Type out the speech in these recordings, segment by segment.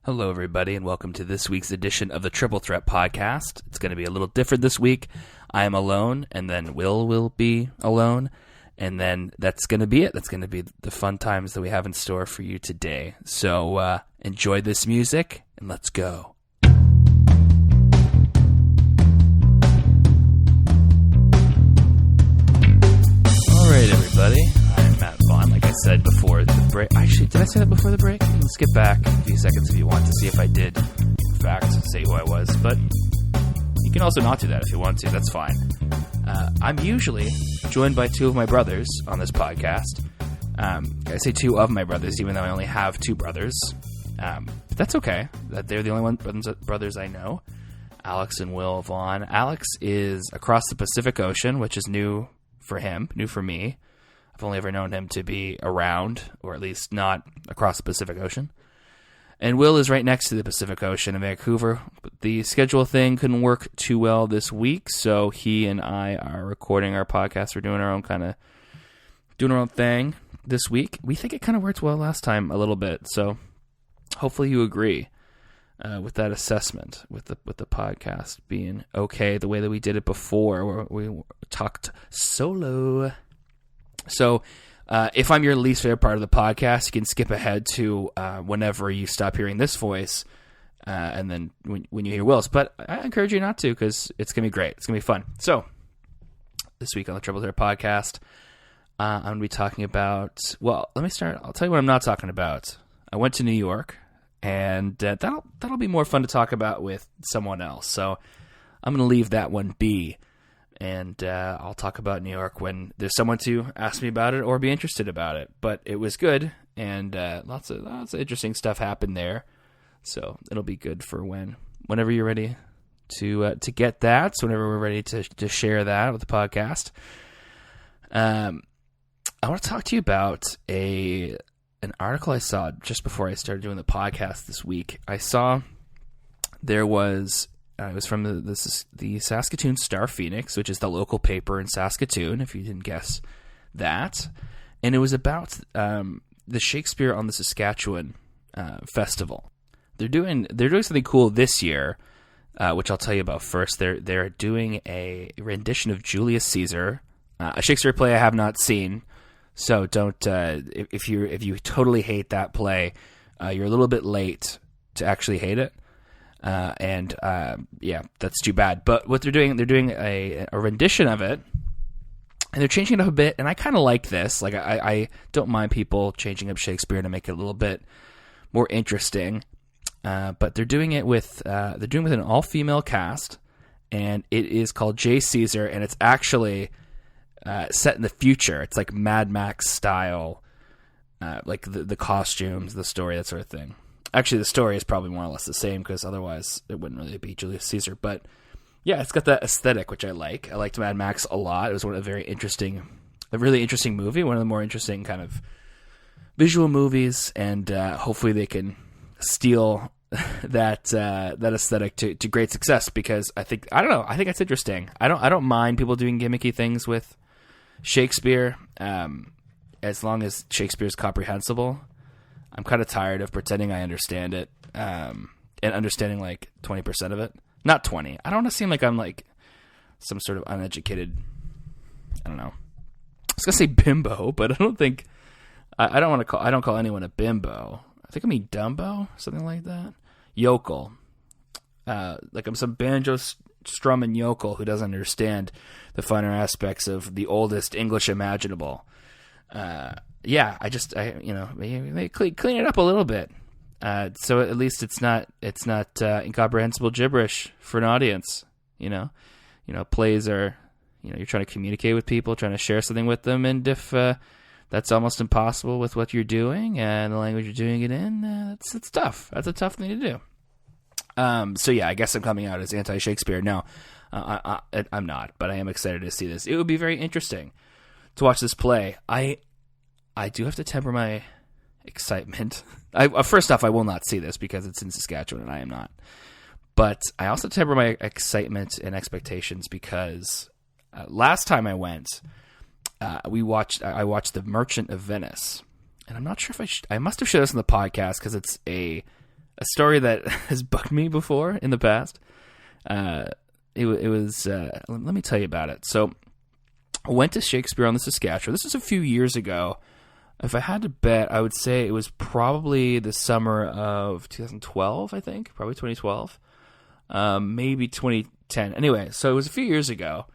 Hello, everybody, and welcome to this week's edition of the Triple Threat Podcast. It's going to be a little different this week. I am alone, and then Will be alone, and then that's going to be it. That's going to be the fun times that we have in store for you today. So enjoy this music, and let's go. All right, everybody. I'm Matt Vaughn, like I said before the break. Actually, did I say that before the break? Let's skip back a few seconds if you want to see if I did, in fact, say who I was. But you can also not do that if you want to. That's fine. I'm usually joined by two of my brothers on this podcast. I say two of my brothers, even though I only have two brothers. But that's okay. They're the only brothers I know. Alex and Will Vaughn. Alex is across the Pacific Ocean, which is new for him, new for me. I've only ever known him to be around, or at least not across the Pacific Ocean. And Will is right next to the Pacific Ocean in Vancouver. But the schedule thing couldn't work too well this week, so he and I are recording our podcast. We're doing our own thing this week. We think it kind of worked well last time a little bit, so hopefully you agree with that assessment, with the podcast being okay the way that we did it before, where we talked solo. So if I'm your least favorite part of the podcast, you can skip ahead to whenever you stop hearing this voice, and then when you hear Will's. But I encourage you not to, because it's going to be great. It's going to be fun. So this week on the Triple Threat Podcast, I'm going to be talking about, well, let me start. I'll tell you what I'm not talking about. I went to New York, and that'll be more fun to talk about with someone else. So I'm going to leave that one be. And I'll talk about New York when there's someone to ask me about it or be interested about it. But it was good, and lots of interesting stuff happened there. So it'll be good for whenever you're ready to get that. So whenever we're ready to share that with the podcast, I want to talk to you about an article I saw just before I started doing the podcast this week. I saw there was. It was from the Saskatoon Star Phoenix, which is the local paper in Saskatoon, if you didn't guess that. And it was about the Shakespeare on the Saskatchewan festival. They're doing something cool this year, which I'll tell you about first. They're doing a rendition of Julius Caesar, a Shakespeare play I have not seen. So don't if you totally hate that play, you're a little bit late to actually hate it. Yeah, that's too bad. But what they're doing a rendition of it, and they're changing it up a bit. And I kind of like this. Like I don't mind people changing up Shakespeare to make it a little bit more interesting. But they're doing it with an all-female cast, and it is called J. Caesar, and it's actually set in the future. It's like Mad Max style, like the costumes, the story, that sort of thing. Actually, the story is probably more or less the same, because otherwise it wouldn't really be Julius Caesar. But yeah, it's got that aesthetic, which I like. I liked Mad Max a lot. It was a really interesting movie, one of the more interesting kind of visual movies, and hopefully they can steal that aesthetic to great success, because I think it's interesting. I don't mind people doing gimmicky things with Shakespeare, as long as Shakespeare's comprehensible. I'm kind of tired of pretending I understand it, and understanding like 20% of it. Not 20. I don't want to seem like I'm like some sort of uneducated, I don't know. I was going to say bimbo, but I don't think, I don't call anyone a bimbo. I think I mean Dumbo, something like that. Yokel. Like I'm some banjo strumming yokel who doesn't understand the finer aspects of the oldest English imaginable. Yeah, maybe clean it up a little bit, so at least it's not incomprehensible gibberish for an audience. Plays are, you're trying to communicate with people, trying to share something with them, and if that's almost impossible with what you're doing and the language you're doing it in, it's tough. That's a tough thing to do. So yeah, I guess I'm coming out as anti-Shakespeare. No, I'm not, but I am excited to see this. It would be very interesting to watch this play. I do have to temper my excitement. First off, I will not see this because it's in Saskatchewan and I am not. But I also temper my excitement and expectations because last time I went, I watched The Merchant of Venice. And I'm not sure if I must have shared this on the podcast because it's a a story that has bugged me before in the past. It was, let me tell you about it. So I went to Shakespeare on the Saskatchewan. This was a few years ago. If I had to bet, I would say it was probably the summer of 2012, I think. Probably 2012. Maybe 2010. Anyway, so it was a few years ago.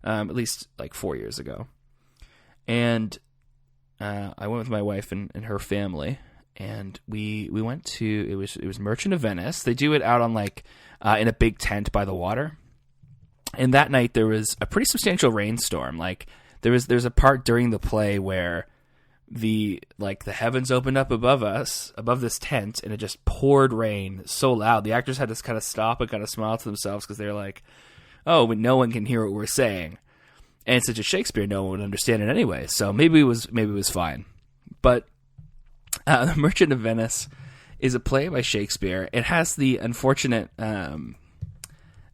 At least like 4 years ago. And I went with my wife and her family. And we went to, it was Merchant of Venice. They do it out on like, in a big tent by the water. And that night there was a pretty substantial rainstorm. Like there's a part during the play where the heavens opened up above us, above this tent, and it just poured rain so loud. The actors had to kind of stop and kind of smile to themselves because they're like, oh, but no one can hear what we're saying. And it's such a Shakespeare, no one would understand it anyway. So maybe it was fine. But The Merchant of Venice is a play by Shakespeare. It has the unfortunate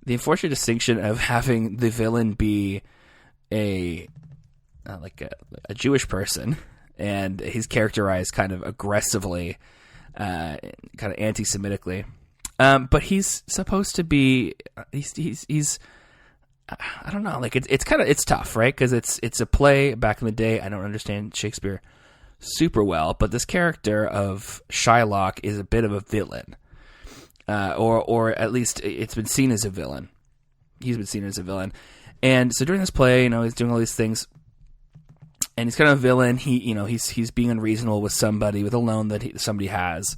distinction of having the villain be a Jewish person. And he's characterized kind of aggressively, kind of anti-Semitically. But he's supposed to be, he's I don't know, like it's tough, right? Because it's a play back in the day. I don't understand Shakespeare super well, but this character of Shylock is a bit of a villain. Or at least it's been seen as a villain. He's been seen as a villain. And so during this play, he's doing all these things. And he's kind of a villain. He's being unreasonable with somebody, with a loan that somebody has,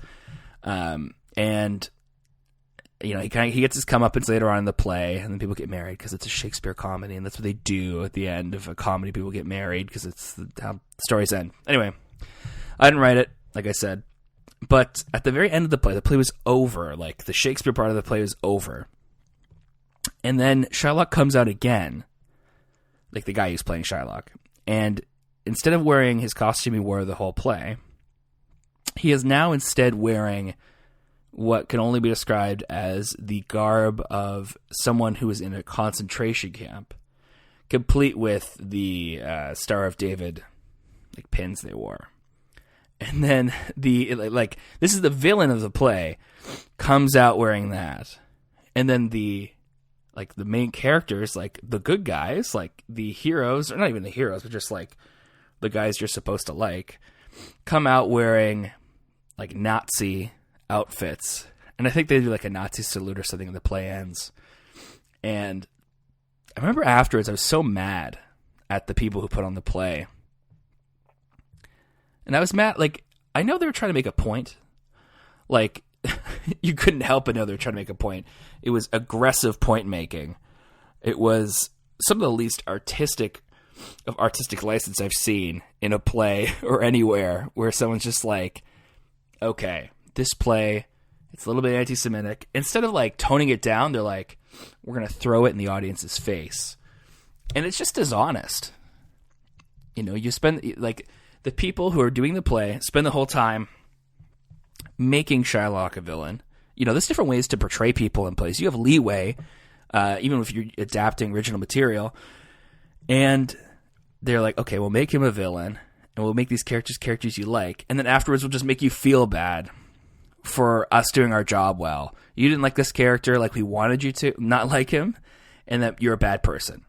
and he gets his comeuppance later on in the play, and then people get married because it's a Shakespeare comedy, and that's what they do at the end of a comedy. People get married because it's how stories end. Anyway, I didn't write it, like I said, but at the very end of the play was over. Like the Shakespeare part of the play was over, and then Shylock comes out again, like the guy who's playing Shylock, and instead of wearing his costume he wore the whole play, he is now instead wearing what can only be described as the garb of someone who was in a concentration camp, complete with the Star of David pins they wore. And then this is the villain of the play, comes out wearing that, and then the main characters, the good guys, the heroes, or not even the heroes, but just the guys you're supposed to come out wearing Nazi outfits. And I think they do a Nazi salute or something, and the play ends. And I remember afterwards I was so mad at the people who put on the play. And I was mad, I know they were trying to make a point. You couldn't help but know they were trying to make a point. It was aggressive point making. It was some of the least artistic license I've seen in a play or anywhere, where someone's just okay, this play, it's a little bit anti-Semitic. Instead of toning it down, they're we're going to throw it in the audience's face. And it's just dishonest. You spend, the people who are doing the play spend the whole time making Shylock a villain. There's different ways to portray people in plays. You have leeway, even if you're adapting original material. And they're okay, we'll make him a villain, and we'll make these characters you like, and then afterwards we'll just make you feel bad for us doing our job well. You didn't like this character like we wanted you to not like him, and that you're a bad person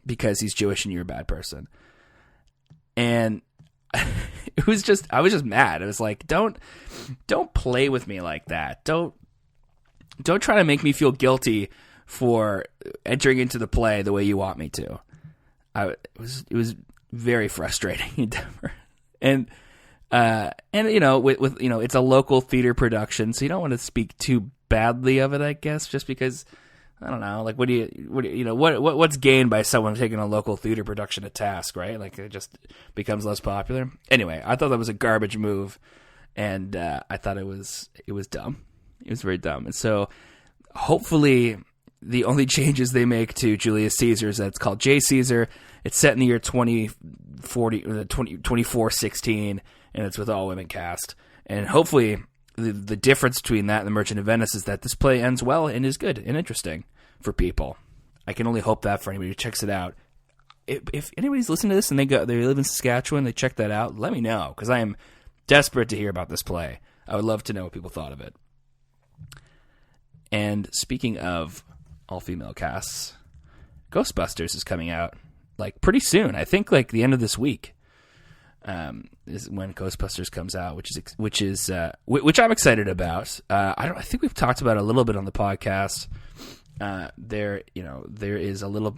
because he's Jewish and you're a bad person. And I was just mad. I was don't play with me like that. Don't try to make me feel guilty for entering into the play the way you want me to. It was very frustrating endeavor. And with it's a local theater production, so you don't want to speak too badly of it, I guess, just because I don't know, what's gained by someone taking a local theater production to task, right? It just becomes less popular. Anyway, I thought that was a garbage move, and I thought it was dumb. It was very dumb. And so hopefully the only changes they make to Julius Caesar is that it's called J. Caesar. It's set in the year 2416, and it's with all women cast. And hopefully the difference between that and The Merchant of Venice is that this play ends well and is good and interesting for people. I can only hope that for anybody who checks it out. If anybody's listening to this and they live in Saskatchewan, they check that out, let me know, because I am desperate to hear about this play. I would love to know what people thought of it. And speaking of all-female casts, Ghostbusters is coming out like pretty soon. I think like the end of this week is when Ghostbusters comes out, which I'm excited about. I think we've talked about it a little bit on the podcast. There is a little,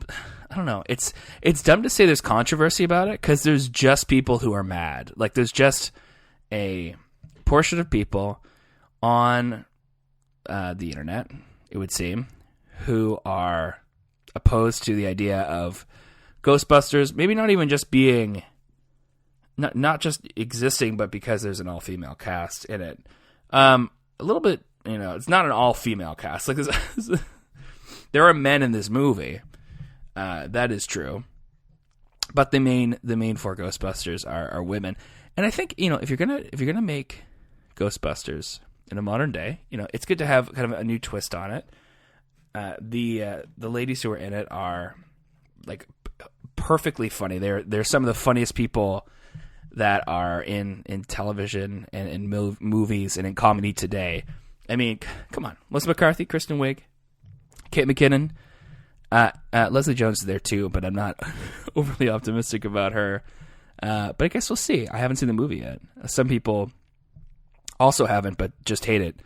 I don't know. It's dumb to say there's controversy about it because there's just people who are mad. Like there's just a portion of people on the internet, it would seem, who are opposed to the idea of Ghostbusters, maybe not even just being, not just existing, but because there's an all-female cast in it. A little bit, it's not an all-female cast. Like there are men in this movie, that is true, but the main four Ghostbusters are women. And I think if you're gonna make Ghostbusters in a modern day, it's good to have kind of a new twist on it. The ladies who are in it are like perfectly funny. They're some of the funniest people that are in television and in movies and in comedy today. I mean, come on, Melissa McCarthy, Kristen Wiig, Kate McKinnon, Leslie Jones is there too, but I'm not overly optimistic about her. But I guess we'll see. I haven't seen the movie yet. Some people also haven't, but just hate it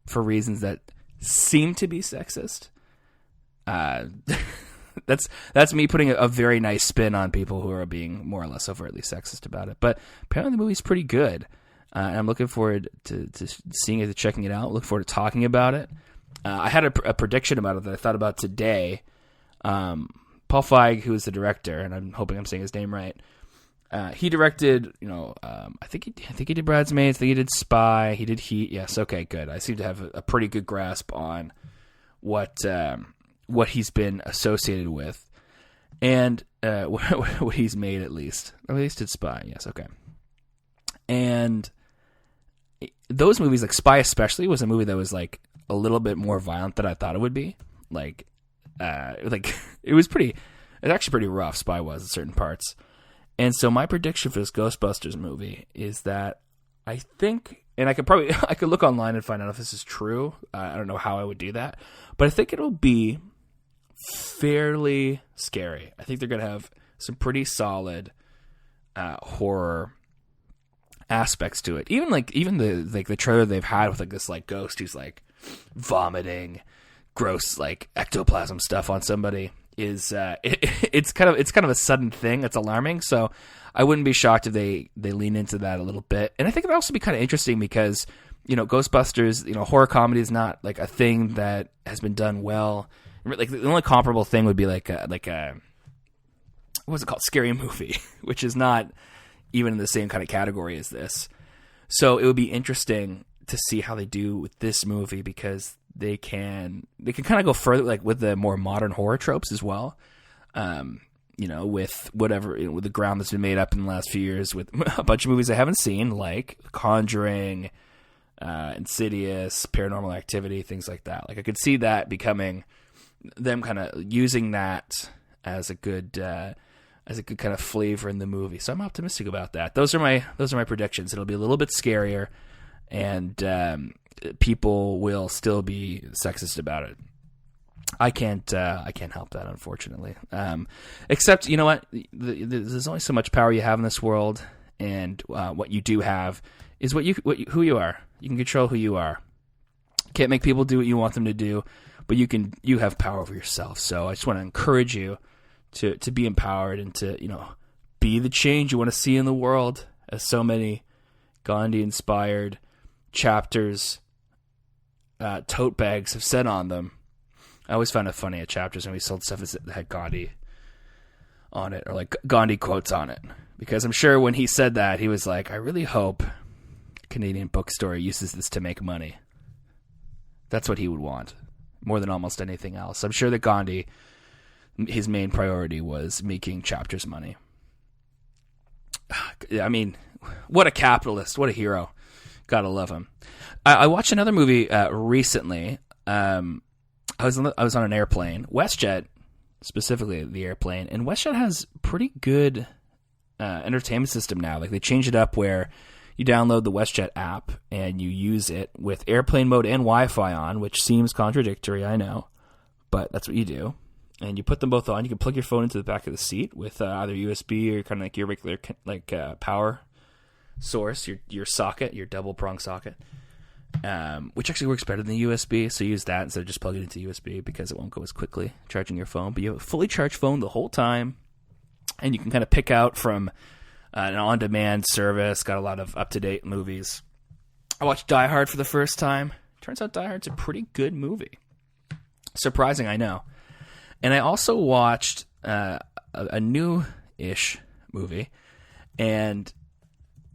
for reasons that seem to be sexist. That's me putting a very nice spin on people who are being more or less overtly sexist about it. But apparently the movie's pretty good. And I'm looking forward to seeing it, to checking it out. Looking forward to talking about it. I had a prediction about it that I thought about today. Paul Feig, who is the director, and I'm hoping I'm saying his name right. He directed, I think he did Bridesmaids. I think he did Spy. He did Heat. Yes, okay, good. I seem to have a pretty good grasp on what he's been associated with, and what he's made at least. At least did Spy. Yes, okay. And those movies, like Spy especially, was a movie that was like a little bit more violent than I thought it would be. Like it was actually pretty rough. Spy was in certain parts. And so my prediction for this Ghostbusters movie is that I think, and I could look online and find out if this is true. I don't know how I would do that, but I think it'll be fairly scary. I think they're going to have some pretty solid horror aspects to it. Even the trailer they've had with like this like ghost who's like vomiting gross like ectoplasm stuff on somebody is it's kind of a sudden thing. It's alarming. So I wouldn't be shocked if they lean into that a little bit. And I think it'd also be kind of interesting because Ghostbusters, horror comedy is not like a thing that has been done well. Like the only comparable thing would be like a what's it called, Scary Movie, which is not even in the same kind of category as this. So it would be interesting to see how they do with this movie because they can kind of go further, like with the more modern horror tropes as well. With whatever, with the ground that's been made up in the last few years with a bunch of movies I haven't seen, like Conjuring, Insidious, Paranormal Activity, things like that. Like I could see that becoming them kind of using that as a good kind of flavor in the movie. So I'm optimistic about that. Those are my predictions. It'll be a little bit scarier, and people will still be sexist about it. I can't help that, unfortunately. Except, you know what? There's only so much power you have in this world, and what you do have is who you are. You can control who you are. Can't make people do what you want them to do, but you have power over yourself. So I just want to encourage you to be empowered and to be the change you want to see in the world, as so many Gandhi-inspired chapters, tote bags have said on them. I always found it funny at chapters when we sold stuff that had Gandhi on it, or like Gandhi quotes on it, because I'm sure when he said that, he was like, I really hope a Canadian bookstore uses this to make money. That's what he would want, more than almost anything else. I'm sure that Gandhi, his main priority was making chapters money. I mean, what a capitalist, what a hero. Gotta love him. I watched another movie recently. I was on an airplane, WestJet, specifically the airplane, and WestJet has pretty good entertainment system now. Like they changed it up where you download the WestJet app and you use it with airplane mode and Wi-Fi on, which seems contradictory, I know, but that's what you do. And you put them both on. You can plug your phone into the back of the seat with either USB or kind of like your regular power source, your socket, your double prong socket, which actually works better than the USB. So use that instead of just plugging it into USB because it won't go as quickly charging your phone. But you have a fully charged phone the whole time, and you can kind of pick out from an on-demand service. Got a lot of up-to-date movies. I watched Die Hard for the first time. Turns out Die Hard's a pretty good movie. Surprising, I know. And I also watched a new-ish movie, and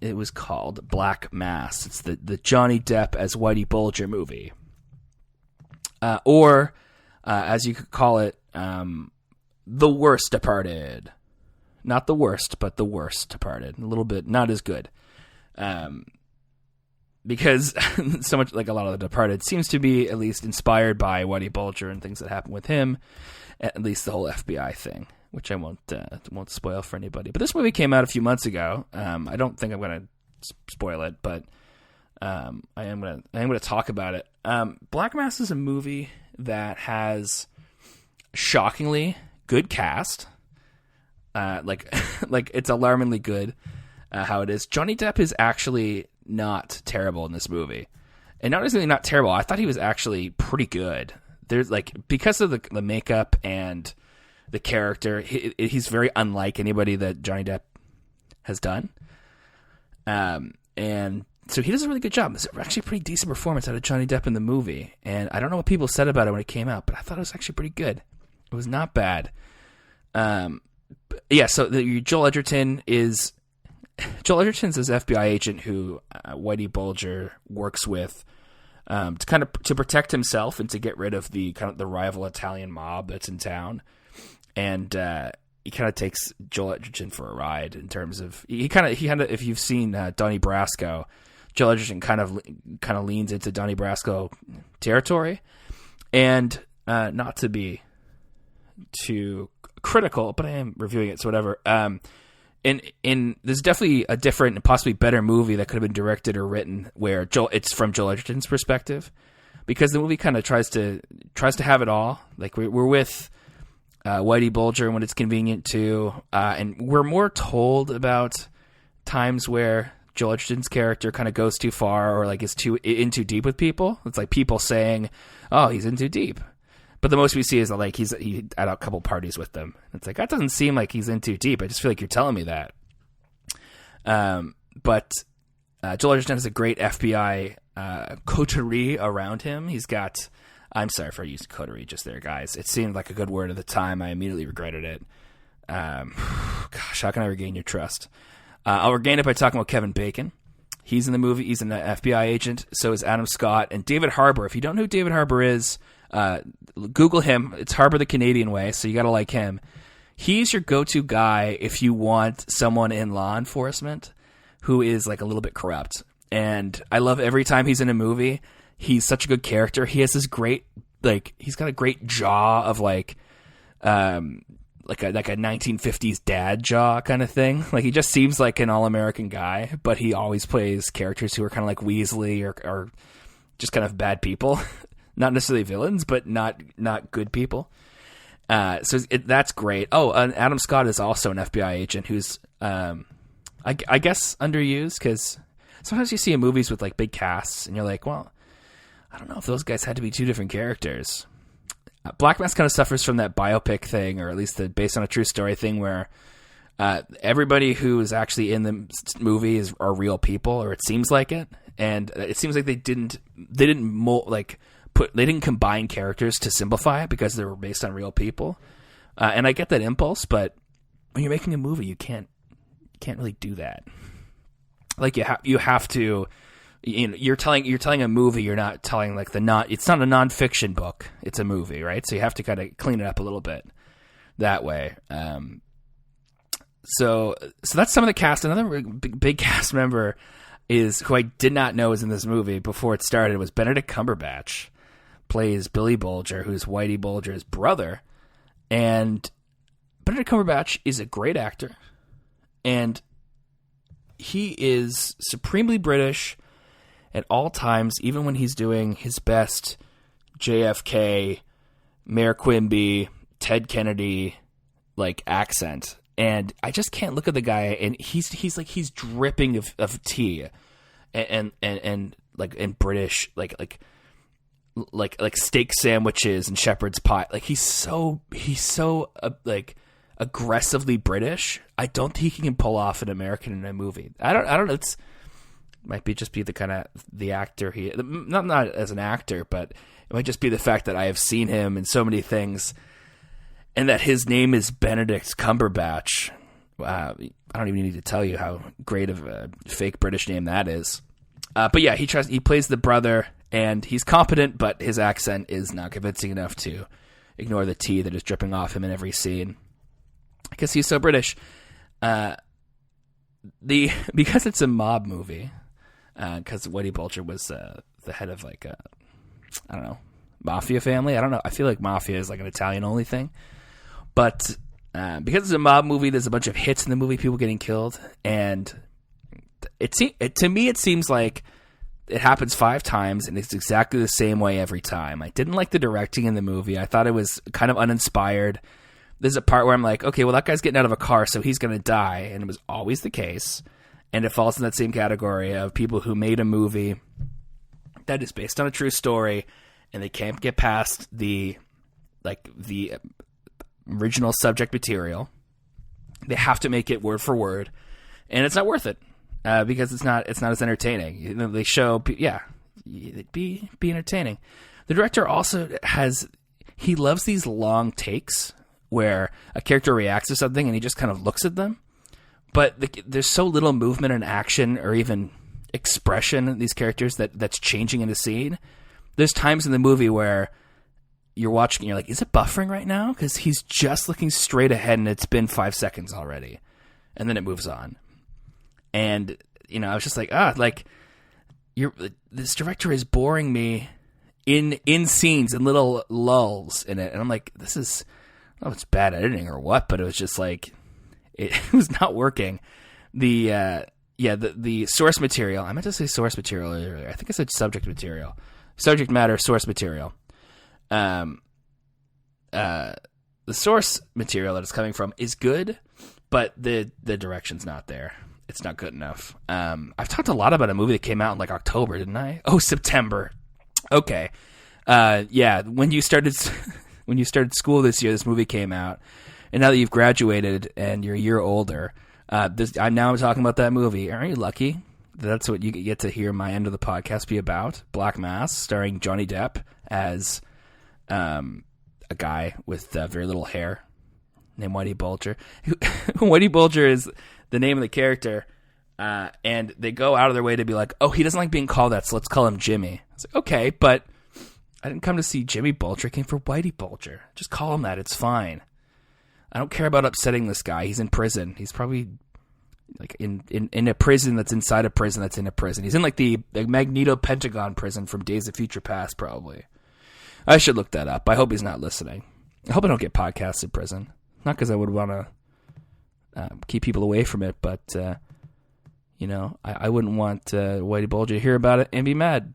it was called Black Mass. It's the Johnny Depp as Whitey Bulger movie. Or, as you could call it, The Worst Departed. Not the worst, but The Worst Departed. A little bit not as good. Because so much like a lot of The Departed seems to be at least inspired by Whitey Bulger and things that happen with him. At least the whole FBI thing, which I won't spoil for anybody. But this movie came out a few months ago. I don't think I'm going to spoil it, but I am going to talk about it. Black Mass is a movie that has shockingly good cast. Like it's alarmingly good how it is. Johnny Depp is actually not terrible in this movie, and not necessarily not terrible. I thought he was actually pretty good. There's because of the makeup and the character, he's very unlike anybody that Johnny Depp has done. And so he does a really good job. It's actually a pretty decent performance out of Johnny Depp in the movie. And I don't know what people said about it when it came out, but I thought it was actually pretty good. It was not bad. Yeah, so Joel Edgerton's this FBI agent who Whitey Bulger works with to protect himself and to get rid of the rival Italian mob that's in town. And he kind of takes Joel Edgerton for a ride in terms of he kind of if you've seen Donnie Brasco, Joel Edgerton kind of leans into Donnie Brasco territory, and not to be too critical, but I am reviewing it, so whatever. In there's definitely a different and possibly better movie that could have been directed or written where it's from Joel Edgerton's perspective, because the movie kind of tries to have it all. Like we're with Whitey Bulger when it's convenient to, and we're more told about times where Joel Edgerton's character kind of goes too far or like is in too deep with people. It's like people saying, "Oh, he's in too deep." But the most we see is that he's at a couple parties with them. It's like, that doesn't seem like he's in too deep. I just feel like you're telling me that. But Joel Edgerton has a great FBI coterie around him. He's got, I'm sorry for using coterie just there, guys. It seemed like a good word at the time. I immediately regretted it. Gosh, how can I regain your trust? I'll regain it by talking about Kevin Bacon. He's in the movie. He's an FBI agent. So is Adam Scott and David Harbour. If you don't know who David Harbour is, Google him. It's Harbour the Canadian way, so you gotta like him. He's your go-to guy if you want someone in law enforcement who is like a little bit corrupt. And I love every time he's in a movie. He's such a good character. He has this great, he's got a great jaw of like a 1950s dad jaw kind of thing. Like he just seems like an all-American guy, but he always plays characters who are kind of like Weasley or just kind of bad people. Not necessarily villains, but not good people. So that's great. Oh, and Adam Scott is also an FBI agent who's, I guess, underused, because sometimes you see in movies with like big casts, and you're like, well, I don't know if those guys had to be two different characters. Black Mass kind of suffers from that biopic thing, or at least the based on a true story thing, where everybody who is actually in the movie are real people, or it seems like it, and it seems like they didn't combine characters to simplify it because they were based on real people. And I get that impulse, but when you're making a movie, you can't really do that. Like you have to, you're telling a movie, you're not telling it's not a nonfiction book. It's a movie, right? So you have to kind of clean it up a little bit that way. So that's some of the cast. Another big cast member is who I did not know was in this movie before it started was Benedict Cumberbatch. Plays Billy Bulger, who's Whitey Bulger's brother. And Benedict Cumberbatch is a great actor. And he is supremely British at all times, even when he's doing his best JFK, Mayor Quimby, Ted Kennedy like accent. And I just can't look at the guy, and he's dripping of tea and British like steak sandwiches and shepherd's pie. Like he's so like aggressively British. I don't think he can pull off an American in a movie. I don't know. It's might be just be the kind of the actor he not as an actor, but it might just be the fact that I have seen him in so many things, and that his name is Benedict Cumberbatch. I don't even need to tell you how great of a fake British name that is. But yeah, he plays the brother, and he's competent, but his accent is not convincing enough to ignore the tea that is dripping off him in every scene. Because he's so British. Because it's a mob movie, because Whitey Bulger was the head of like I don't know, mafia family. I don't know. I feel like mafia is like an Italian only thing. But because it's a mob movie, there's a bunch of hits in the movie, people getting killed, and to me it seems like it happens 5 times, and it's exactly the same way every time. I didn't like the directing in the movie. I thought it was kind of uninspired. There's a part where I'm like, okay, well, that guy's getting out of a car, so he's going to die. And it was always the case. And it falls in that same category of people who made a movie that is based on a true story, and they can't get past the original subject material. They have to make it word for word, and it's not worth it because it's not as entertaining. You know, they show, it'd be entertaining. The director also he loves these long takes where a character reacts to something and he just kind of looks at them. But there's so little movement and action or even expression in these characters that's changing in the scene. There's times in the movie where you're watching and you're like, is it buffering right now? Because he's just looking straight ahead and it's been 5 seconds already. And then it moves on. And, you know, I was just like, this director is boring me in scenes and little lulls in it. And I'm like, this is... I don't know if it's bad editing or what, but it was just like it was not working. The source material. I meant to say source material earlier. I think I said subject material. Subject matter, source material. The source material that it's coming from is good, but the direction's not there. It's not good enough. I've talked a lot about a movie that came out in like October, didn't I? Oh, September. Okay. When you started school this year, this movie came out, and now that you've graduated and you're a year older, I'm now talking about that movie. Aren't you lucky? That's what you get to hear my end of the podcast be about. Black Mass, starring Johnny Depp as a guy with very little hair named Whitey Bulger. Whitey Bulger is the name of the character, and they go out of their way to be like, oh, he doesn't like being called that, so let's call him Jimmy. It's like, okay, but I didn't come to see Jimmy Bulger. I came for Whitey Bulger. Just call him that. It's fine. I don't care about upsetting this guy. He's in prison. He's probably like in a prison that's inside a prison that's in a prison. He's in like the Magneto Pentagon prison from Days of Future Past, probably. I should look that up. I hope he's not listening. I hope I don't get podcasts in prison. Not because I would want to keep people away from it, but I wouldn't want Whitey Bulger to hear about it and be mad.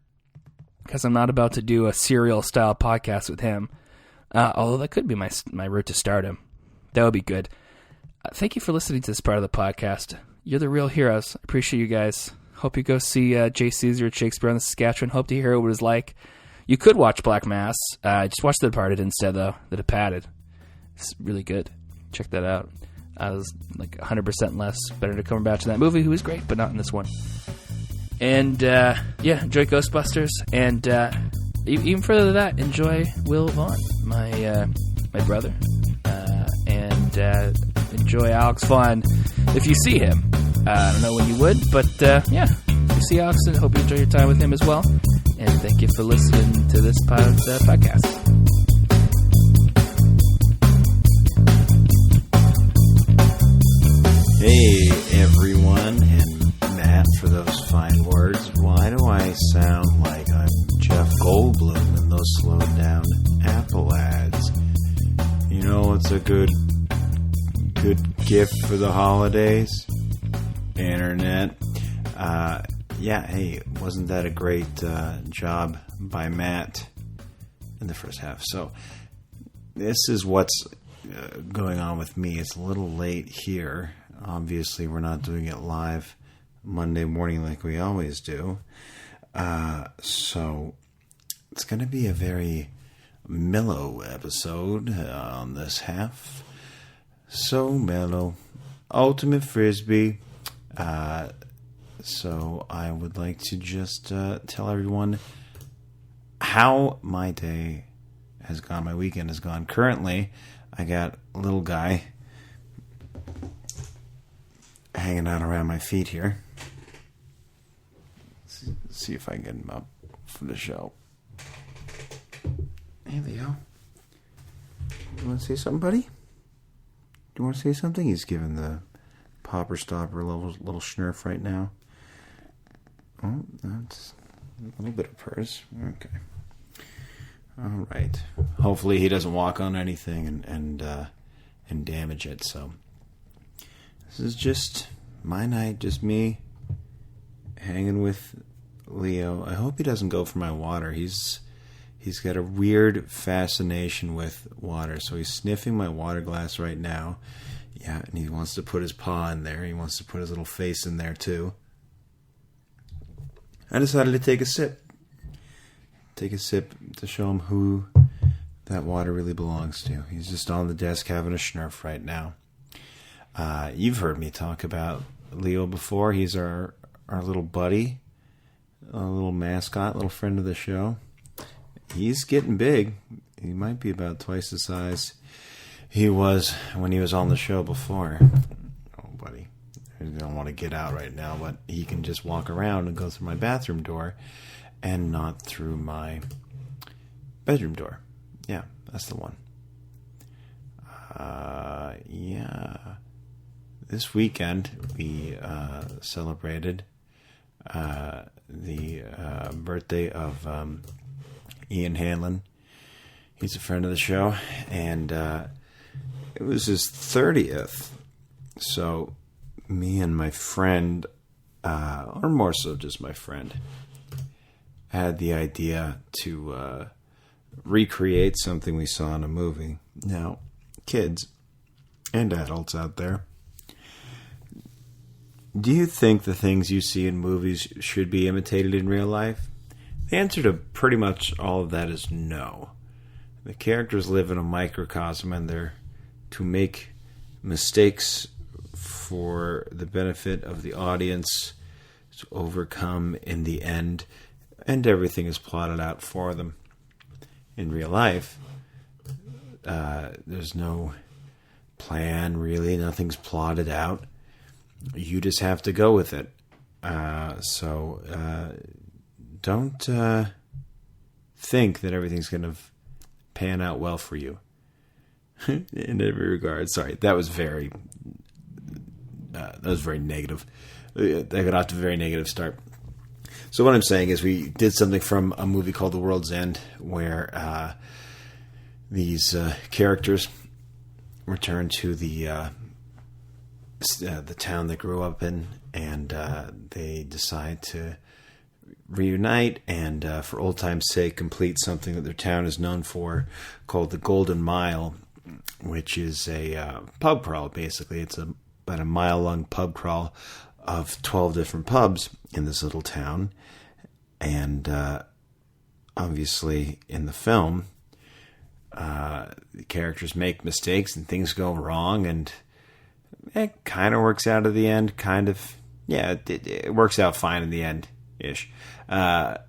Because I'm not about to do a serial-style podcast with him. Although that could be my route to stardom. That would be good. Thank you for listening to this part of the podcast. You're the real heroes. I appreciate you guys. Hope you go see J. Caesar at Shakespeare on the Saskatchewan. Hope to hear what it was like. You could watch Black Mass. Just watch The Departed instead, though. The Departed. It's really good. Check that out. It was like 100% less Benedict Cumberbatch in that movie, who was great, but not in this one. And, enjoy Ghostbusters. And even further than that, enjoy Will Vaughn, my brother. And enjoy Alex Vaughn if you see him. I don't know when you would, but, if you see Alex, I hope you enjoy your time with him as well. And thank you for listening to this podcast. Hey, everyone, and Matt for those fine words. Why do I sound like I'm Jeff Goldblum in those slowed down Apple ads? You know what's a good gift for the holidays? Internet. Yeah, hey, wasn't that a great job by Matt in the first half? So this is what's going on with me. It's a little late here. Obviously, we're not doing it live Monday morning like we always do. So it's going to be a very mellow episode on this half. So mellow. Ultimate Frisbee. So I would like to just tell everyone how my day has gone, my weekend has gone. Currently, I got a little guy hanging out around my feet here. Let's see if I can get him up for the show. Hey, Leo. You want to say something, buddy? Do you want to say something? He's giving the popper stopper a little schnurf right now. Oh, that's a little bit of purrs. Okay. All right. Hopefully he doesn't walk on anything and damage it. So this is just my night, just me hanging with Leo. I hope he doesn't go for my water. He's got a weird fascination with water, so he's sniffing my water glass right now. Yeah, and he wants to put his paw in there. He wants to put his little face in there too. I decided to take a sip. Take a sip to show him who that water really belongs to. He's just on the desk having a schnurf right now. You've heard me talk about Leo before. He's our little buddy, a little mascot, little friend of the show. He's getting big. He might be about twice the size he was when he was on the show before. Oh, buddy. I don't want to get out right now, but he can just walk around and go through my bathroom door and not through my bedroom door. Yeah, that's the one. Yeah. This weekend, we celebrated the birthday of Ian Hanlon. He's a friend of the show, and it was his 30th. So me and my friend, or more so just my friend, had the idea to recreate something we saw in a movie. Now, kids and adults out there, do you think the things you see in movies should be imitated in real life? The answer to pretty much all of that is no. The characters live in a microcosm, and they're to make mistakes for the benefit of the audience to overcome in the end, and everything is plotted out for them. In real life, there's no plan, really. Nothing's plotted out. You just have to go with it. So don't think that everything's going to pan out well for you in every regard. Sorry, that was very negative. I got off to a very negative start. So what I'm saying is we did something from a movie called The World's End, where these characters return to the town they grew up in, and they decide to reunite and, for old time's sake, complete something that their town is known for, called the Golden Mile, which is a pub crawl, basically. It's about a mile-long pub crawl of 12 different pubs in this little town. And obviously, in the film, the characters make mistakes and things go wrong, and it kind of works out at the end, kind of. Yeah, it works out fine in the end-ish. But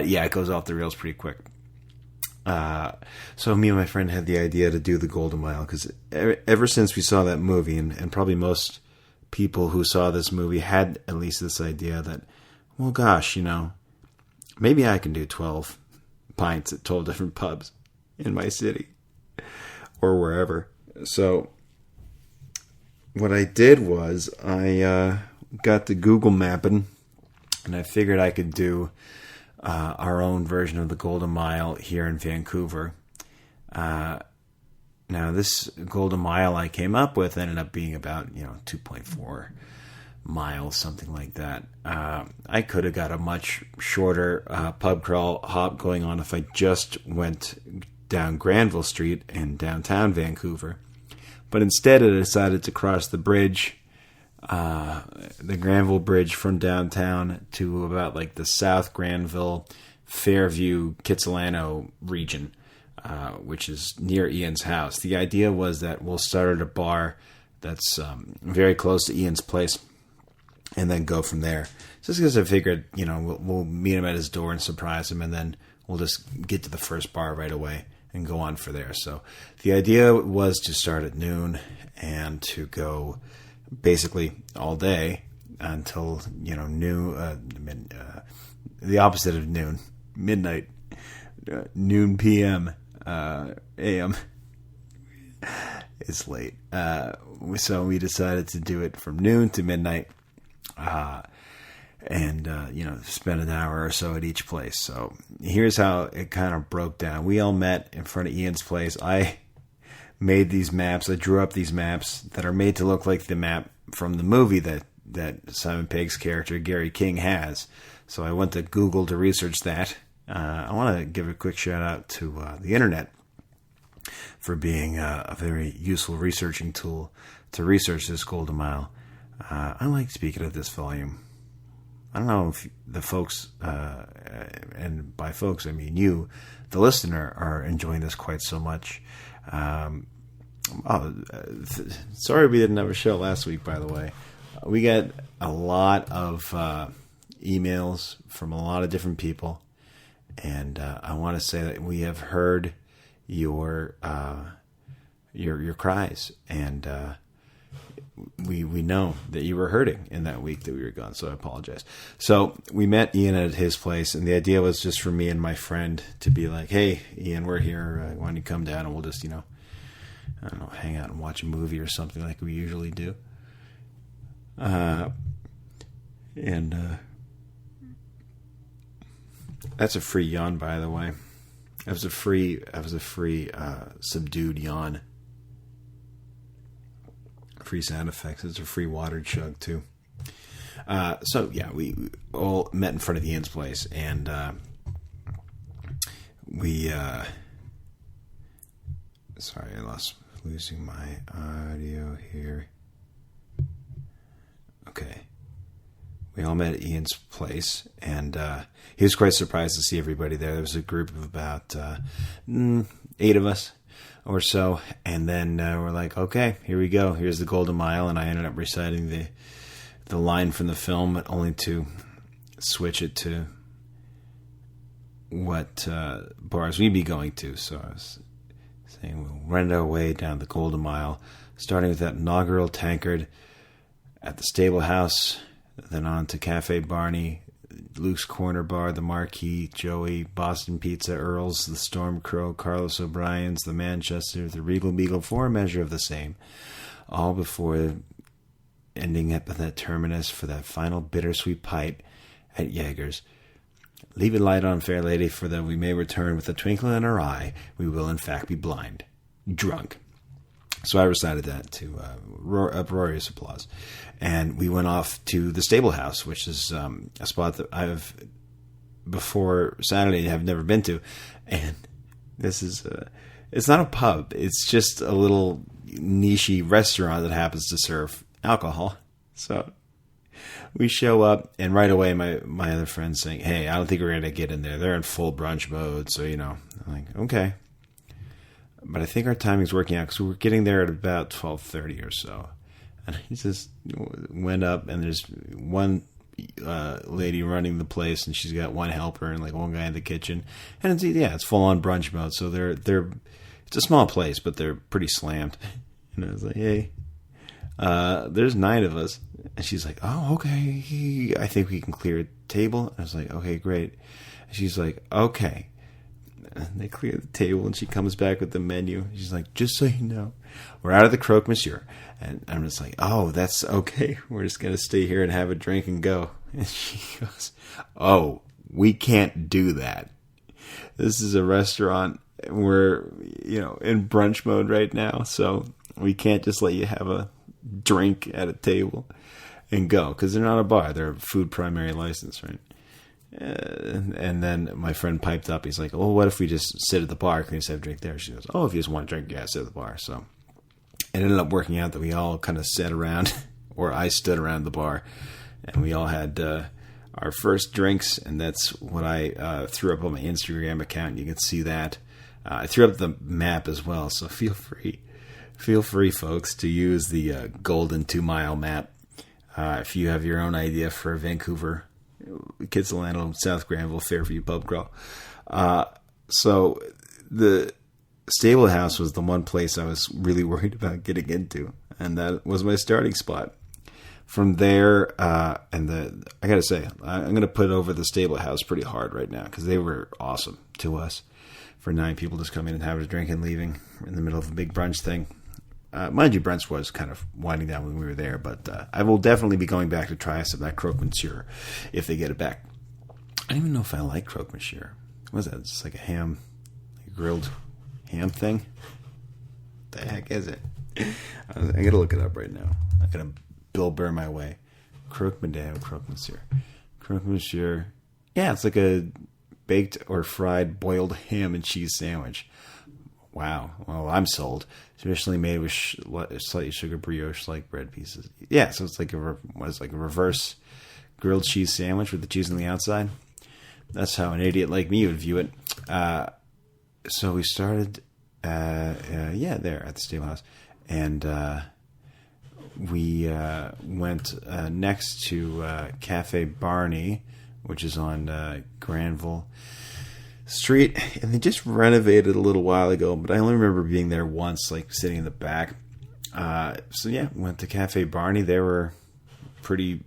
yeah, it goes off the rails pretty quick. So me and my friend had the idea to do the Golden Mile, because ever since we saw that movie, and probably most people who saw this movie had at least this idea that, well, gosh, maybe I can do 12 pints at 12 different pubs in my city or wherever. So what I did was I got the Google mapping, and I figured I could do our own version of the Golden Mile here in Vancouver. Now, this Golden Mile I came up with ended up being about 2.4 miles, something like that. I could have got a much shorter pub crawl hop going on if I just went down Granville Street in downtown Vancouver. But instead I decided to cross the bridge, the Granville Bridge from downtown to about like the South Granville, Fairview, Kitsilano region, which is near Ian's house. The idea was that we'll start at a bar that's very close to Ian's place and then go from there. Just because I figured, we'll meet him at his door and surprise him, and then we'll just get to the first bar right away and go on for there. So the idea was to start at noon and to go basically all day until, noon, the opposite of noon, midnight, noon p.m., a.m. It's late. So we decided to do it from noon to midnight, and spend an hour or so at each place. So here's how it kind of broke down. We all met in front of Ian's place. I made these maps. I drew up these maps that are made to look like the map from the movie that Simon Pegg's character Gary King has. So I went to Google to research that. I want to give a quick shout out to the internet for being a very useful researching tool to research this Golden Mile. I like speaking at this volume. I don't know if the folks, and by folks I mean you, the listener, are enjoying this quite so much. Sorry we didn't have a show last week, by the way. We got a lot of emails from a lot of different people, and I want to say that we have heard your cries, and we know that you were hurting in that week that we were gone, so I apologize. So we met Ian at his place, and the idea was just for me and my friend to be like, hey, Ian, we're here. Why don't you come down and we'll just, I don't know, hang out and watch a movie or something like we usually do. That's a free yawn, by the way. That was a free subdued yawn. Free sound effects. It's a free water chug too. So yeah, we all met in front of Ian's place, and sorry, I lost losing my audio here. Okay. We all met at Ian's place, and he was quite surprised to see everybody there. There was a group of about 8 of us or so, and then we're like, okay, here we go. Here's the Golden Mile, and I ended up reciting the line from the film, but only to switch it to what bars we'd be going to. So I was saying we'll run our way down the Golden Mile, starting with that inaugural tankard at the Stable House, then on to Cafe Barney, Luke's Corner Bar, the Marquee, Joey, Boston Pizza, Earl's, the Storm Crow, Carlos O'Brien's, the Manchester, the Regal Beagle, for a measure of the same, all before ending up at that terminus for that final bittersweet pipe at Jaeger's. Leave it light on, fair lady, for that we may return with a twinkle in our eye. We will, in fact, be blind. Drunk. So I recited that to uproarious applause. And we went off to the Stable House, which is a spot that I've, before Saturday, have never been to. And this is, it's not a pub. It's just a little niche-y restaurant that happens to serve alcohol. So we show up, and right away my other friend's saying, hey, I don't think we're going to get in there. They're in full brunch mode. So, I'm like, okay. But I think our timing's working out because we were getting there at about 12:30 or so. And he just went up, and there's one lady running the place, and she's got one helper and like one guy in the kitchen. And it's full on brunch mode. So they're it's a small place, but they're pretty slammed. And I was like, hey, there's 9 of us. And she's like, oh, okay, I think we can clear a table. I was like, okay, great. And she's like, okay. And they clear the table, and she comes back with the menu. She's like, just so you know, we're out of the croque monsieur. And I'm just like, oh, that's okay. We're just going to stay here and have a drink and go. And she goes, oh, we can't do that. This is a restaurant. We're, in brunch mode right now, so we can't just let you have a drink at a table. and go, because they're not a bar. They're a food primary license, right? And then my friend piped up. He's like, "Oh, what if we just sit at the bar? Can we just have a drink there?" She goes, "Oh, if you just want to drink, yeah, sit at the bar." So it ended up working out that we all kind of sat around, or I stood around the bar, and we all had our first drinks, and that's what I threw up on my Instagram account. You can see that. I threw up the map as well, so feel free, folks, to use the Golden 2 Mile map if you have your own idea for Vancouver, Kitsilano, South Granville, Fairview pub crawl. So the Stable House was the one place I was really worried about getting into, and that was my starting spot. From there, I gotta say, I'm gonna put over the Stable House pretty hard right now, because they were awesome to us. For 9 people just coming and having a drink and leaving in the middle of a big brunch thing. Mind you, brunch was kind of winding down when we were there, but I will definitely be going back to try some of that croque monsieur if they get it back. I don't even know if I like croque monsieur. What is that? It's just like a grilled ham thing? What the heck is it? I gotta look it up right now. I gotta Bill Burr my way. Croque monsieur. Croque monsieur. Yeah, it's like a baked or fried boiled ham and cheese sandwich. Wow. Well, I'm sold. Traditionally made with slightly sugar brioche-like bread pieces. Yeah, so it's like a reverse grilled cheese sandwich with the cheese on the outside. That's how an idiot like me would view it. So we started, there at the Stable House, and we went next to Cafe Barney, which is on Granville Street, and they just renovated a little while ago, but I only remember being there once, like sitting in the back. Went to Cafe Barney. They were pretty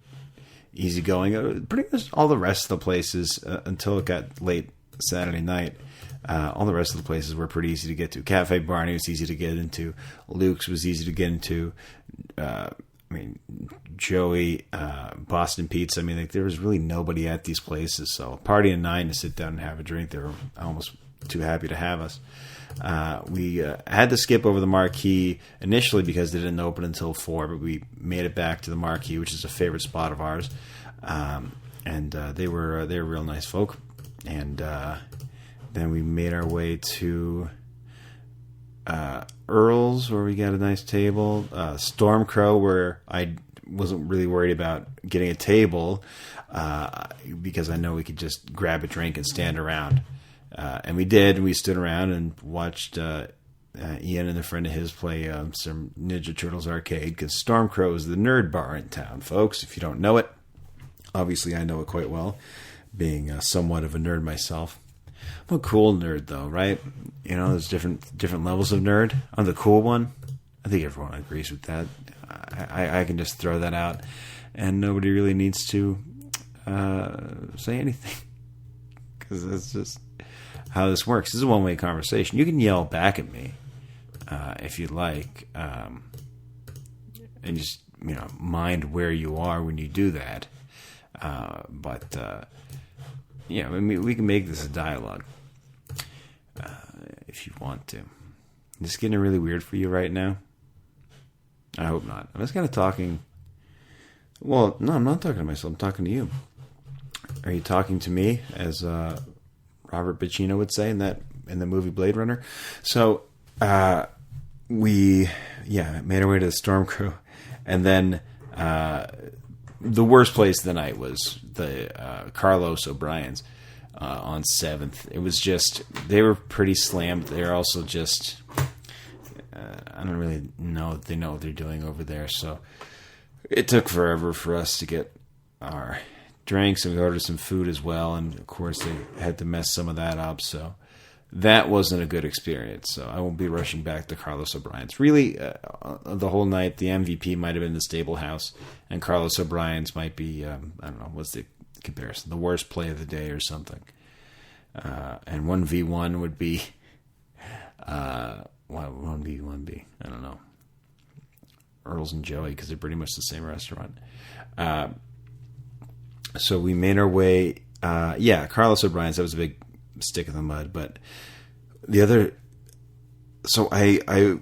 easygoing. Pretty much all the rest of the places, until it got late Saturday night, all the rest of the places were pretty easy to get to. Cafe Barney was easy to get into. Luke's was easy to get into. Joey, Boston Pizza. There was really nobody at these places. So a party of 9 to sit down and have a drink. They were almost too happy to have us. We had to skip over the Marquee initially because they didn't open until 4, but we made it back to the Marquee, which is a favorite spot of ours. They were real nice folk. And then we made our way to Earl's, where we got a nice table. Stormcrow, where I wasn't really worried about getting a table because I know we could just grab a drink and stand around. And we did. We stood around and watched Ian and a friend of his play some Ninja Turtles arcade, because Stormcrow is the nerd bar in town, folks. If you don't know it, obviously I know it quite well, being somewhat of a nerd myself. I'm a cool nerd, though, right? There's different levels of nerd. I'm the cool one. I think everyone agrees with that. I can just throw that out, and nobody really needs to say anything, because that's just how this works. This is a one-way conversation. You can yell back at me if you like, and just mind where you are when you do that. We can make this a dialogue if you want to. Is this getting really weird for you right now? I hope not. I'm just kind of talking. Well, no, I'm not talking to myself. I'm talking to you. Are you talking to me, as Robert Pacino would say in the movie Blade Runner? So we made our way to the Stormcrow, and then the worst place of the night was the Carlos O'Brien's on 7th. It was just, they were pretty slammed. They're also just, I don't really know if they know what they're doing over there. So it took forever for us to get our drinks, and we ordered some food as well. And of course they had to mess some of that up. So that wasn't a good experience. So I won't be rushing back to Carlos O'Brien's. Really, the whole night, the MVP might have been the Stable House, and Carlos O'Brien's might be, I don't know, what's the comparison? The worst play of the day or something. And 1v1 would be, what would 1v1 be? I don't know. Earl's and Joey, because they're pretty much the same restaurant. So we made our way, Carlos O'Brien's, that was a big stick in the mud, but the other So I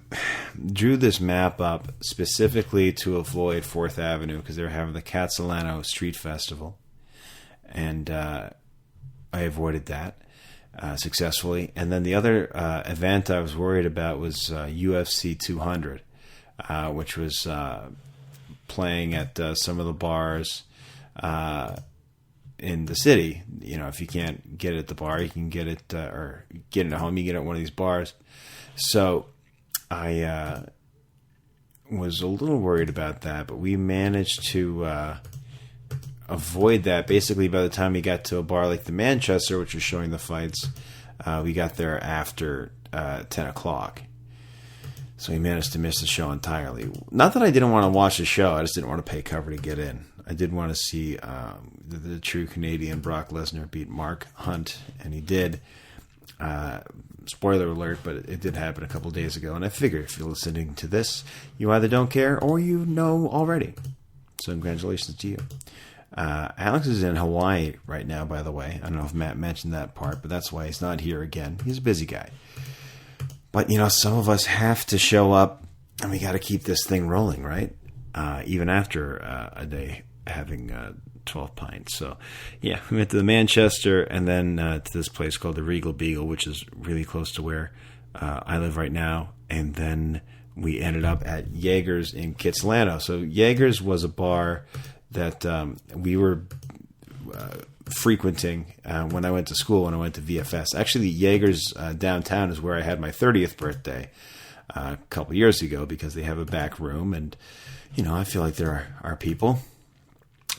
drew this map up specifically to avoid 4th Avenue because they were having the Catalano Street Festival. And I avoided that successfully. And then the other event I was worried about was UFC 200, which was playing at some of the bars in the city. You know, if you can't get it at the bar, you can get it, or get it at home, you get it at one of these bars. So I was a little worried about that, but we managed to avoid that. Basically, by the time we got to a bar like the Manchester, which was showing the fights, we got there after 10 o'clock. So we managed to miss the show entirely. Not that I didn't want to watch the show, I just didn't want to pay cover to get in. I did want to see the true Canadian Brock Lesnar beat Mark Hunt, and he did. Spoiler alert, but it did happen a couple days ago, and I figured if you're listening to this, you either don't care or you know already. So congratulations to you. Alex is in Hawaii right now, by the way. I don't know if Matt mentioned that part, but that's why he's not here again. He's a busy guy. But, you know, some of us have to show up, and we got to keep this thing rolling, right? Even after a day having 12 pints. So, yeah, we went to the Manchester and then to this place called the Regal Beagle, which is really close to where I live right now. And then we ended up at Jaeger's in Kitsilano. So Jaeger's was a bar that we were frequenting when I went to school, when I went to VFS. Actually, Jaeger's downtown is where I had my 30th birthday a couple years ago, because they have a back room, and, you know, I feel like there are people.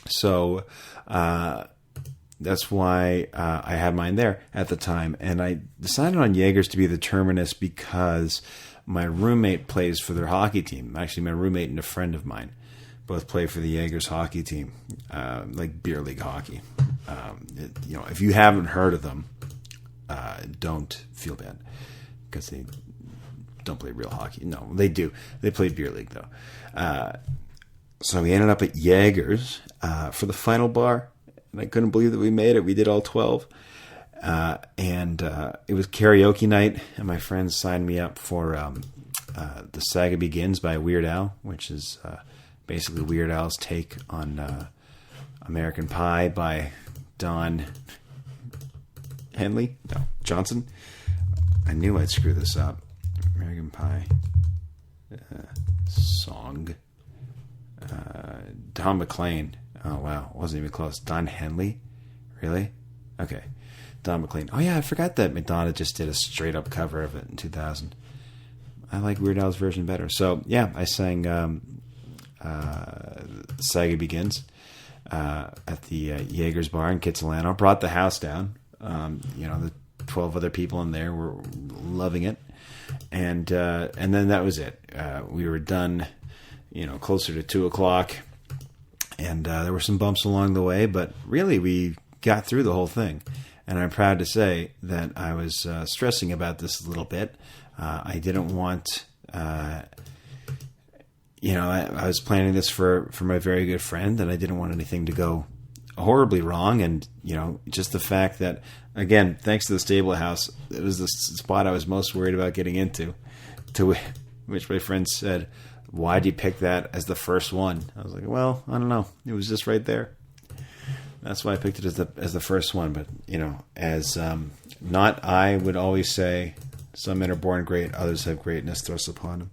So that's why I had mine there at the time. And I decided on Jaeger's to be the terminus because my roommate plays for their hockey team. Actually, my roommate and a friend of mine both play for the Jaeger's hockey team, like beer league hockey. You know, if you haven't heard of them, don't feel bad, because they don't play real hockey. No, they do. They play beer league, though. So we ended up at Jaeger's for the final bar, and I couldn't believe that we made it. We did all 12. And it was karaoke night, and my friends signed me up for The Saga Begins by Weird Al, which is basically Weird Al's take on American Pie by Don Henley? No, Johnson? I knew I'd screw this up. American Pie song. Don McLean. Oh, wow. Wasn't even close. Don Henley? Really? Okay. Don McLean. Oh, yeah, I forgot that Madonna just did a straight-up cover of it in 2000. I like Weird Al's version better. So, yeah, I sang Saga Begins at the Jaeger's Bar in Kitsilano. Brought the house down. You know, the 12 other people in there were loving it. And then that was it. We were done, you know, closer to 2 o'clock. And there were some bumps along the way, but really we got through the whole thing. And I'm proud to say that I was stressing about this a little bit. I didn't want, you know, I was planning this for my very good friend, and I didn't want anything to go horribly wrong. And, you know, just the fact that, again, thanks to the stable house, it was the spot I was most worried about getting into, to which my friend said, "Why do you pick that as the first one?" I was like, well, I don't know. It was just right there. That's why I picked it as the first one. But, you know, as not I would always say, some men are born great, others have greatness thrust upon them.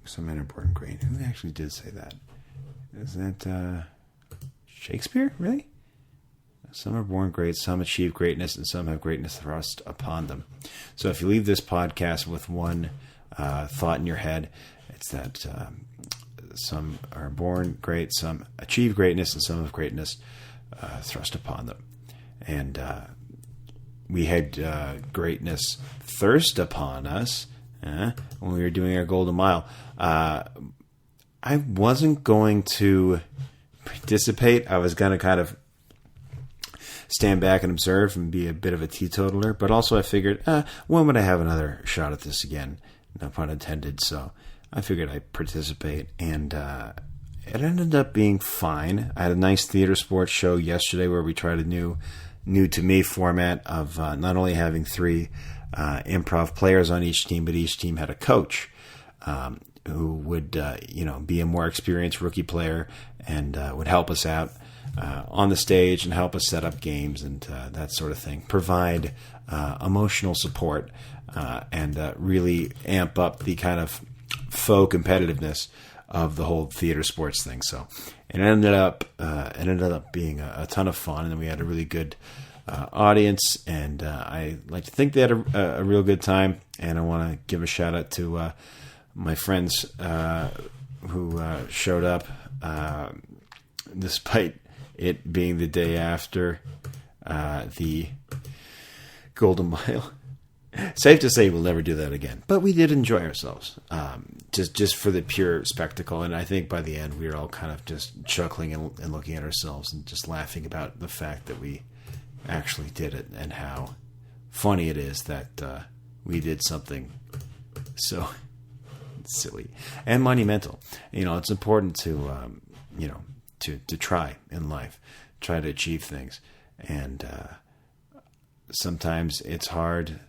Some men are born great? Who actually did say that? Is that Shakespeare? Really? Some are born great, some achieve greatness, and some have greatness thrust upon them. So if you leave this podcast with one thought in your head, it's that some are born great, some achieve greatness, and some have greatness thrust upon them. And we had greatness thirst upon us when we were doing our Golden Mile. I wasn't going to participate. I was going to kind of stand back and observe and be a bit of a teetotaler. But also I figured, when would I have another shot at this again? No pun intended. So I figured I'd participate, and it ended up being fine. I had a nice theater sports show yesterday where we tried a new to me format of not only having 3 improv players on each team, but each team had a coach who would, be a more experienced rookie player and would help us out on the stage and help us set up games and that sort of thing. Provide emotional support and really amp up the kind of faux competitiveness of the whole theater sports thing. So it ended up being a ton of fun, and then we had a really good audience, and I like to think they had a real good time. And I want to give a shout out to my friends who showed up despite it being the day after the Golden Mile. Safe to say we'll never do that again, but we did enjoy ourselves, just for the pure spectacle. And I think by the end we were all kind of just chuckling and looking at ourselves and just laughing about the fact that we actually did it and how funny it is that we did something so silly and monumental. It's important to to try in life, try to achieve things, and sometimes it's hard,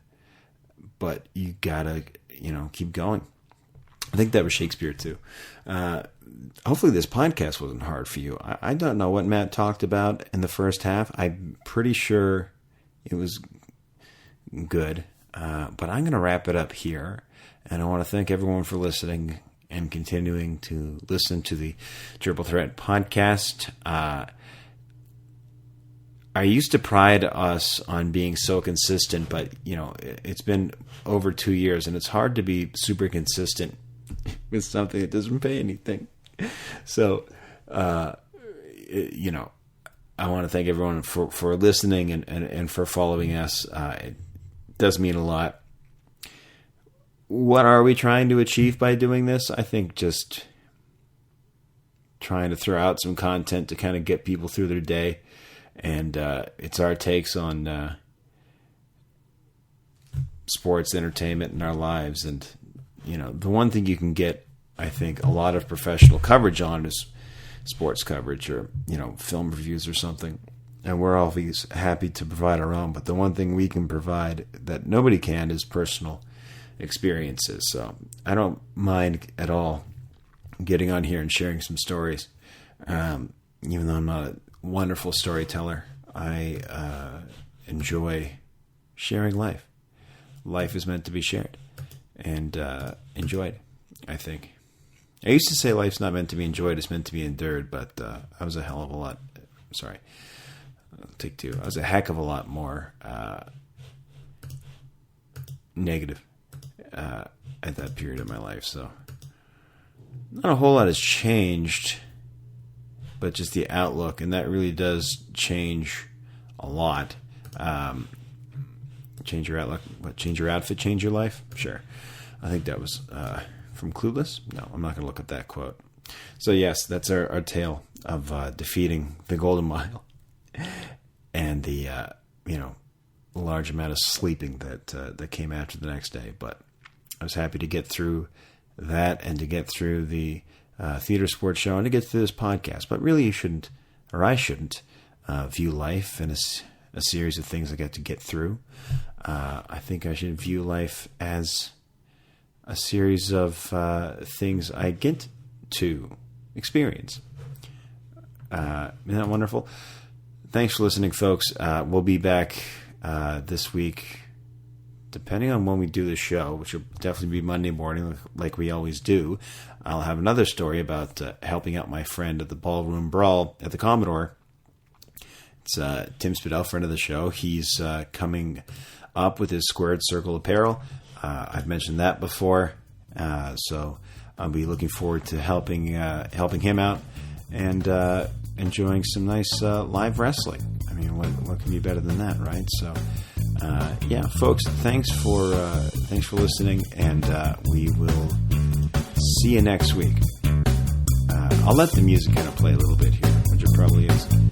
but you gotta, keep going. I think that was Shakespeare too. Hopefully this podcast wasn't hard for you. I don't know what Matt talked about in the first half. I'm pretty sure it was good, but I'm going to wrap it up here. And I want to thank everyone for listening and continuing to listen to the Triple Threat podcast. I used to pride us on being so consistent, but it's been over 2 years, and it's hard to be super consistent with something that doesn't pay anything. So, I want to thank everyone for listening and for following us. It does mean a lot. What are we trying to achieve by doing this? I think just trying to throw out some content to kind of get people through their day. And it's our takes on sports, entertainment, and our lives. And, the one thing you can get, I think, a lot of professional coverage on is sports coverage or, film reviews or something. And we're always happy to provide our own. But the one thing we can provide that nobody can is personal experiences. So I don't mind at all getting on here and sharing some stories. Even though I'm not a wonderful storyteller, I enjoy sharing life. Life is meant to be shared and enjoyed, I think. I used to say life's not meant to be enjoyed, it's meant to be endured, but I was a hell of a lot... Sorry. Take two. I was a heck of a lot more negative at that period of my life. So not a whole lot has changed, but just the outlook, and that really does change a lot. Change your outlook, what? Change your outfit, change your life? Sure. I think that was from Clueless. No, I'm not going to look at that quote. So yes, that's our tale of defeating the Golden Mile and the large amount of sleeping that came after the next day. But I was happy to get through that and to get through the theater sports show and to get through this podcast. But really, you shouldn't, or I shouldn't, view life as a series of things I get to get through. I think I should view life as a series of things I get to experience. Isn't that wonderful? Thanks for listening, folks. We'll be back this week, depending on when we do the show, which will definitely be Monday morning, like we always do. I'll have another story about helping out my friend at the Ballroom Brawl at the Commodore. It's Tim Spidell, friend of the show. He's coming up with his Squared Circle apparel. I've mentioned that before, so I'll be looking forward to helping him out and enjoying some nice live wrestling. I mean, what can be better than that, right? So, yeah, folks, thanks for listening, and we will see you next week. I'll let the music kind of play a little bit here, which it probably is.